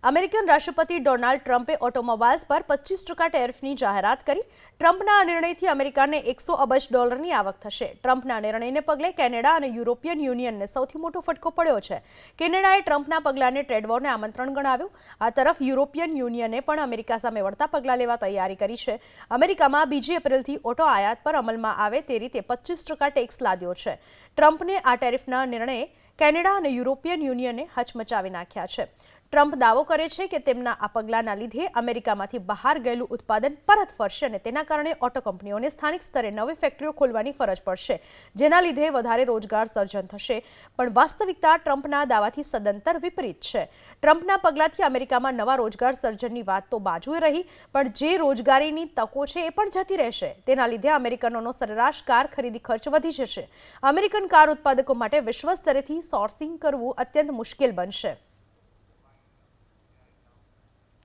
American રાષ્ટ્રપતિ Donald ટ્રમ્પે automobiles પર 25% ટેરિફની જાહેરાત કરી। ટ્રમ્પના આ નિર્ણયથી અમેરિકાને $100 અબજ આવક થશે। ટ્રમ્પના નિર્ણયને પગલે કેનેડા અને યુરોપિયન યુનિયનને સૌથી મોટો ફટકો પડ્યો છે। કેનેડાએ ટ્રમ્પના પગલાને ટ્રેડ વોરને આમંત્રણ ગણાવ્યું। આ તરફ યુરોપિયન યુનિયને પણ અમેરિકા સામે વળતા પગલાં લેવા તૈયારી કરી છે। અમેરિકામાં 2 એપ્રિલથી ઓટો આયાત પર અમલમાં આવે તે રીતે 25% ટેક્સ લાદ્યો છે। ટ્રમ્પને આ ટેરિફના નિર્ણયે કેનેડા અને યુરોપિયન યુનિયને હચમચાવી નાખ્યા છે। ટ્રમ્પ દાવો કરે છે કે તેમના આ પગલાંના લીધે અમેરિકામાંથી બહાર ગયેલું ઉત્પાદન પરત ફરશે અને તેના કારણે ઓટો કંપનીઓને સ્થાનિક સ્તરે નવી ફેક્ટરીઓ ખોલવાની ફરજ પડશે, જેના લીધે વધારે રોજગાર સર્જન થશે। પણ વાસ્તવિકતા ટ્રમ્પના દાવાથી સદંતર વિપરીત છે। ટ્રમ્પના પગલાંથી અમેરિકામાં નવા રોજગાર સર્જનની વાત તો બાજુએ રહી, પણ જે રોજગારીની તકો છે એ પણ જતી રહેશે। તેના લીધે અમેરિકનોનો સરેરાશ કાર ખરીદી ખર્ચ વધી જશે। અમેરિકન કાર ઉત્પાદકો માટે વિશ્વ સ્તરેથી સોર્સિંગ કરવું અત્યંત મુશ્કેલ બનશે।